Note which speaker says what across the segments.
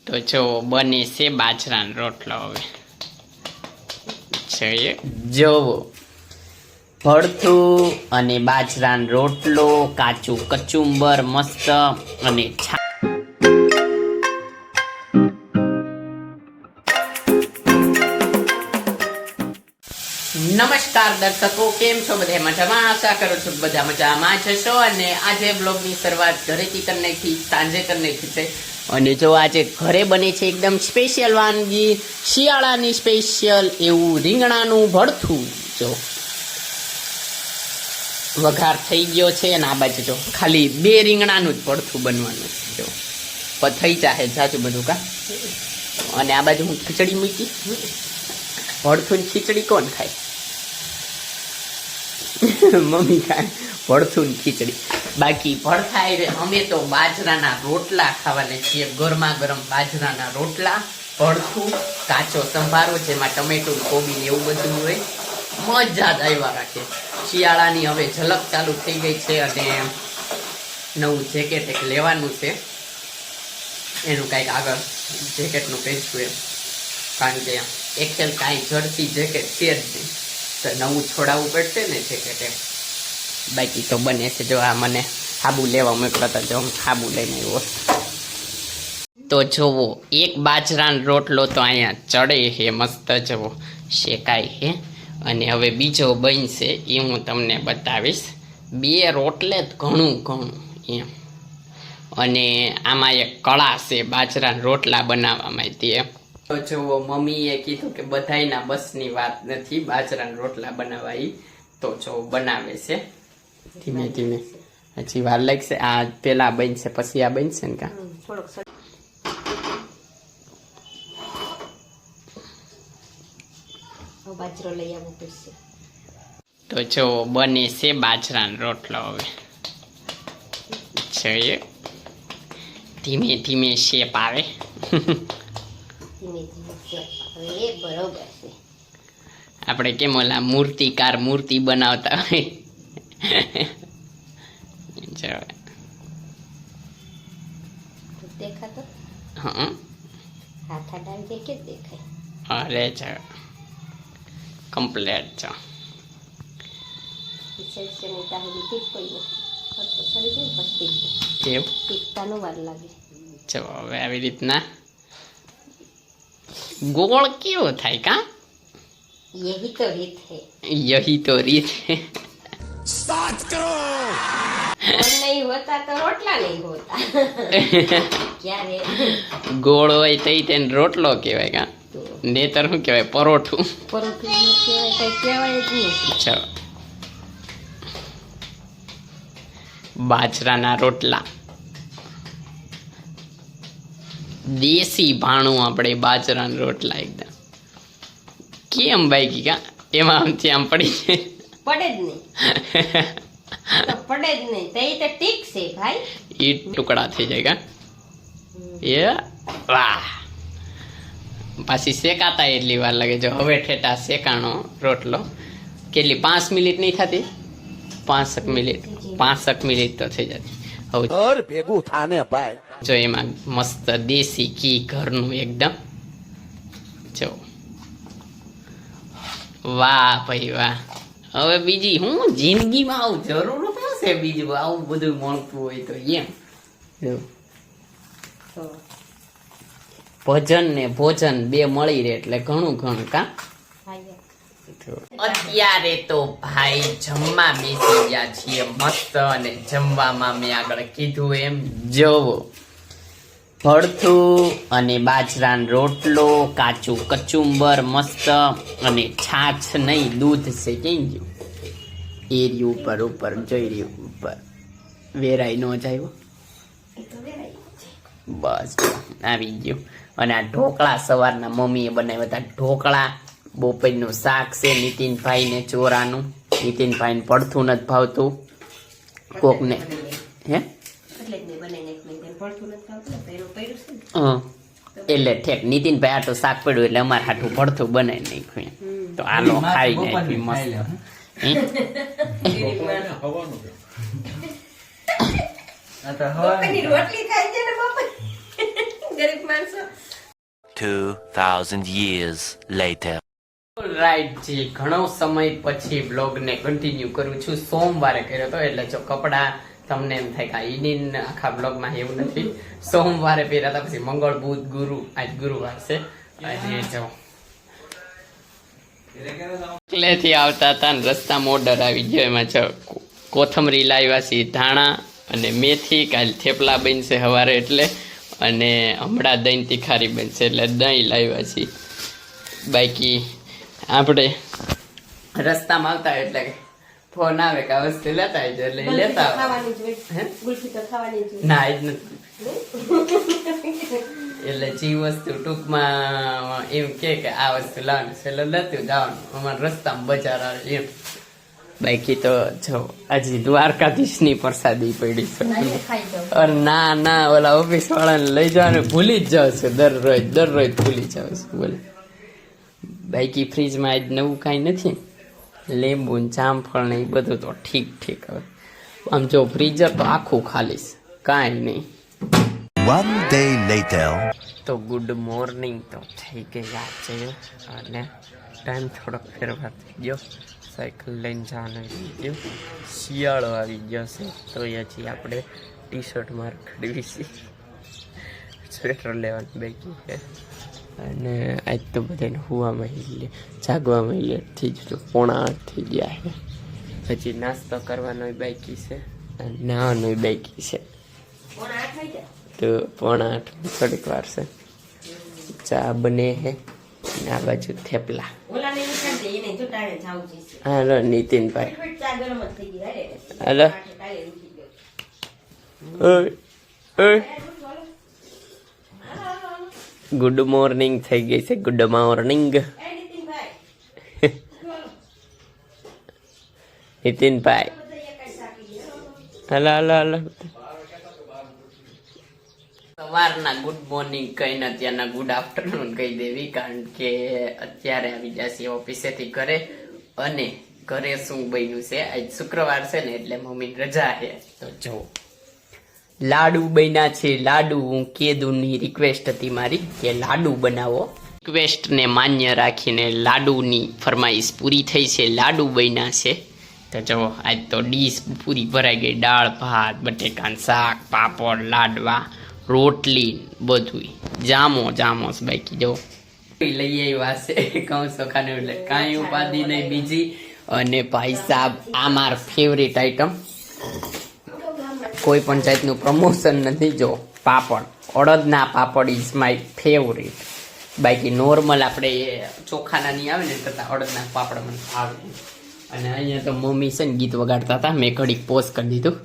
Speaker 1: તો જો બને છે બાજરાનો રોટલો હવે જોઈએ જોવો ભડથું અને બાજરાનો રોટલો કાચું કચુંબર મસ્ત અને નમસ્કાર દર્શકો, કેમ છો? બધા મજામાં? આશા કરું છું બધા મજામાં જશો. અને આજે બ્લોગની શરૂઆત ઘરેથી કરી નાખી, સાંજે કરી નાખી છે. અને જો આજે ઘરે બને છે એકદમ સ્પેશિયલ વાનગી, શિયાળાની સ્પેશિયલ એવું રીંગણાનું ભડથું. જો વઘાર થઈ ગયો છે અને આ બાજુ જો ખાલી 2 રીંગણાનું જ ભડથું બનવાનું છે. જો થઈ જાહે જાજુ બધું કા. અને આ બાજુ હું ખીચડી મૂકી. ભડથું ખીચડી કોણ ખાય? મમ્મી ખાય ભડથું ખીચડી. બાકી ભડથાય અમે તો બાજરાના રોટલા ખાવાના છીએ. ગરમા ગરમ બાજરાના રોટલા, ભડથું, કાચો સંભારો જેમાં ટમેટું કોબી એવું બધું હોય. મજા જ આવ્યા રાખે. શિયાળાની હવે ઝલક ચાલુ થઈ ગઈ છે અને નવું જેકેટ એક લેવાનું છે. એનું કાંઈક આગળ જેકેટનું કહીશું એમ, કારણ કે એક્સેલ કાંઈ જર્સી જેકેટ છે જ નહીં, તો નવું છોડાવવું પડશે ને જેકેટ એમ. બાકી તો બને છે. જો આ મને સાબુ લેવા મોકલા હતા, જો હું સાબુ લઈને આવ્યો. તો જોવો એક બાજરાનો રોટલો તો અહીંયા ચડે છે મસ્ત, જવો શેકાય છે. અને હવે બીજો બનશે એ હું તમને બતાવીશ. 2 રોટલે જ ઘણું એમ. અને આમાં એક કળા છે બાજરાના રોટલા બનાવવામાં. તે તો જુઓ મમ્મીએ કીધું કે બધાયના બસની વાત નથી બાજરાના રોટલા બનાવવા. તો જો બનાવે છે ધીમે ધીમે. હજી વાર લાગશે. આ પેલા બનશે પછી આ બનશે ને કા.
Speaker 2: બાજરો લઈ આવવો પડશે.
Speaker 1: તો જો બને છે બાજરાનો રોટલો હવે જોઈએ. ધીમે ધીમે શેપ આવે.
Speaker 2: બરોબર છે.
Speaker 1: આપણે કેમ ઓલા મૂર્તિકાર મૂર્તિ બનાવતા હોય.
Speaker 2: દેખાતો
Speaker 1: હા
Speaker 2: હાથ અડાવી દે કે દેખાય.
Speaker 1: અરે છે કમ્પ્લેટ છે. એવું ચલો હવે આવી રીતના ગોળ કેવો થાય કા.
Speaker 2: યહી તો રીત હે.
Speaker 1: યહી તો રીત હે.
Speaker 2: साथ करो. नहीं होता तो रोटला नहीं होता. क्या रे
Speaker 1: ગોળ હોય તો તેને રોટલો કહેવાય કા. નેતર શું કહેવાય? પરોઠું.
Speaker 2: પરોઠું કહેવાય, કઈ કહેવાય જ નહીં.
Speaker 1: ચલો બાજરાના રોટલા, દેશી ભાણું આપણે બાજરાના રોટલા એકદમ. કેમ બાકી કા એમાં આમથી આમ પડી જાય?
Speaker 2: પડે જ નહીં. પડે જ નહીં. તો એ તો ઠીક છે ભાઈ.
Speaker 1: એ ટુકડા થઈ જાય કા. એ વાહ. પાછી શેકાતા એટલી વાર લાગે. જો હવે ઠેઠા શેકાણો રોટલો કેટલી 5 મિનિટ નહીં થતી? 5 મિનિટ 5 મિનિટ તો થઈ જતી. હવે ભેગું થાને ભાઈ. જો એમાં મસ્ત દેશી ઘી ઘરનું એકદમ. જો વાહ ભાઈ વાહ. હવે બીજી હું જિંદગીમાં આવું જરૂર શું છે બીજું આવું બધું મળતું હોય તો એમ. ભજન ને ભોજન 2 મળી રહે એટલે ઘણું કા. અત્યારે તો ભાઈ જમવા બેસી ગયા છીએ મસ્ત. અને જમવામાં મેં આગળ કીધું એમ જોવો ભડથું અને બાજરાનો રોટલો, કાચું કચુંબર મસ્ત અને છાછ નહીં દૂધ છે. કેમ ગયું એરી ઉપર જોઈ રહ્યું ઉપર વેરાઈ નો જાય. બસ આવી ગયું. અને આ ઢોકળા સવારના મમ્મીએ બનાવ્યા હતા. ઢોકળા બપોરનું શાક છે નીતિનભાઈ ને ચોરાનું. નીતિનભાઈને ભડથું નથી ભાવતું. કોકને હે એટલે ઠેક નીતિનભાઈ આ તો શાક પડ્યું એટલે અમારે હાટું ભડથું બનાવી નાખ્યું. તો આલો ખાઈ નાખ્યું મસ્ત.
Speaker 2: ગરીબ માણસો.
Speaker 3: 2,000 years later.
Speaker 1: રાઈટ જી, ઘણો સમય પછી બ્લોગ ને કન્ટિન્યુ કરું છું. સોમવારે કર્યો હતો, એટલે જો કપડા તમને એમ થાય કે ઈડીન આખા બ્લોગમાં એવું નથી. સોમવારે પહેર્યા હતા, પછી મંગળ, બુધ, ગુરુ, આજ ગુરુવાર છે. અને જો એટલેથી આવતા હતા ને રસ્તામાં ઓર્ડર આવી ગયો. એમાં જો કોથમરી લાવ્યા છે, ધાણા અને મેથી. કાલે થેપલા બનશે સવારે એટલે, અને હમણાં દહીં તીખારી બનશે એટલે દહીં લાવ્યા છે. બાકી આપણે રસ્તામાં આવતા એટલે ફોન આવે કે આ વસ્તુ લેતા આવજો એટલે એ લેતા આવે.
Speaker 2: ખાવાની જ હોય. ગુલ્ફી તો ખાવાની જ હોય.
Speaker 1: ના એ જ નથી. એટલે જે વસ્તુ ટૂંકમાં એમ કે આ વસ્તુ લાવવાનું છે એટલે લેતું જવાનું. અમારા રસ્તામાં બજાર આવે એમ. બાકી તો જો હજી દ્વારકાધીશની પ્રસાદી પડી છે.
Speaker 2: લાઈને ખાઈ જાઓ.
Speaker 1: અરે ના ના, ઓલા ઓફિસ વાળાને લઈ જવાનું ભૂલી જ જાવ છું. દરરોજ ભૂલી જાવ છું. બોલે બાકી ફ્રીજમાં આજ નવું કાંઈ નથી. લીંબુ ને જામફળ ને એ બધું તો ઠીક હવે. આમ જો ફ્રીઝર તો આખું ખાલી છે, કાંઈ નહીં.
Speaker 3: One day later.
Speaker 1: તો ગુડ મોર્નિંગ તો થઈ ગઈ આજે, અને ટાઈમ થોડોક ફેરફાર થઈ ગયો. સાયકલ લઈને જવાનું થઈ ગયું. શિયાળો આવી ગયો છે તો હજી આપણે ટી શર્ટમાં રખડવી છે. સ્વેટર લેવાની બાકી છે. અને આજ તો બધાને હુવામાં જાગવામાં લેટ થઈ ગયું. 7:45 થઈ ગયા છે. હજી નાસ્તો કરવાનો બાકી છે અને નાવાનો બાકી છે.
Speaker 2: પોણા 8 થઈ ગયા.
Speaker 1: તો 7:45 થોડીક વાર છે. ચા બને છે અને આ બાજુ થેપલા.
Speaker 2: ઓલાને નીકળ દે, એને જોટાડે જાવું છે.
Speaker 1: હાલો નીતિનભાઈ,
Speaker 2: ફટ ચા ગરમ જ થઈ ગઈ. હાલે
Speaker 1: હાલો.
Speaker 2: ટાળે ઉઠી ગયો.
Speaker 1: ઓય ગુડ મોર્નિંગ થઈ ગઈ છે. ગુડ મોર્નિંગ
Speaker 2: એ નીતિનભાઈ,
Speaker 1: નીતિનભાઈ.
Speaker 2: બધા એક જ સાકી ગયો.
Speaker 1: હાલો. સવારના ગુડ મોર્નિંગ કહીને અત્યારના ગુડ આફ્ટરનૂન કહી દેવી, કારણ કે અત્યારે આવી જશે ઓફિસેથી ઘરે. અને ઘરે શું બન્યું છે, આજ શુક્રવાર છે ને એટલે મમ્મી રજા છે. તો જો લાડુ બન્યા છે. લાડુ હું કેદુની રિક્વેસ્ટ હતી મારી કે લાડુ બનાવો. રિક્વેસ્ટને માન્ય રાખીને લાડુની ફરમાઈશ પૂરી થઈ છે. લાડુ બન્યા છે. તો જો આજ તો ડીશ પૂરી ભરાઈ ગઈ. દાળ ભાત, બટેકાનું શાક, પાપડ, લાડવા, રોટલી, બધું જામો બાકી જો લઈ આવ્યા છે કૌંસો ખાને, એટલે કાંઈ ઉપાધિ નહીં બીજી. અને ભાઈ સાહેબ આ માર ફેવરેટ આઈટમ, કોઈ પણ જાતનું પ્રમોશન નથી. જો પાપડ, અડદના પાપડ ઇઝ માય ફેવરેટ. બાકી નોર્મલ આપણે ચોખાના નહીં આવે ને કરતાં અડદના પાપડ મને ભાવે. અને અહીંયા તો મમ્મી છે ને ગીત વગાડતા હતા. મેં ઘડીક પોઝ કરી દીધું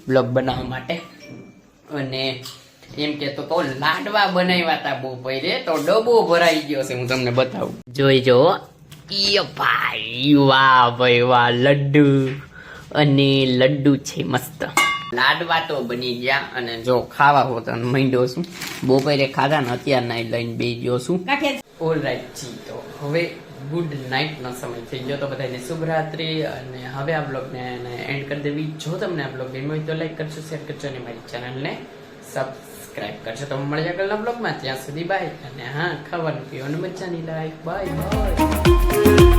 Speaker 1: બ્લોગ બનાવવા માટે. અને એમ કેતો તો લાડવા બનાવ્યા હતા બહુ પહેલે, તો ડબ્બો ભરાઈ ગયો છે. હું તમને બતાવું, જોઈજો. ઈ ભાઈ વાહ ભાઈ વાહ, લડ્ડુ. અને લડ્ડુ છે મસ્ત. લાડવા તો બની ગયા. અને જો ખાવા હોતો માંડ્યો છું. બપોરે ખાધા ને અત્યારના લઈને બે ગયો છું. ઓલ રાઈટ જી, તો હવે ગુડ નાઇટ નો સમય થઈ ગયો. તો બધાને શુભરાત્રી. અને હવે આ બ્લોગને એન્ડ કરી દેવી. જો તમને આ બ્લોગ ગમ્યો હોય તો લાઈક કરજો, શેર કરજો અને મારી ચેનલને સબસ્ક્રાઇબ કરજો. તો મળીએ આગળના બ્લોગમાં. ત્યાં સુધી બાય. અને હા, ખાવાનું પીવાનું મજાની લાઈફ. બાય.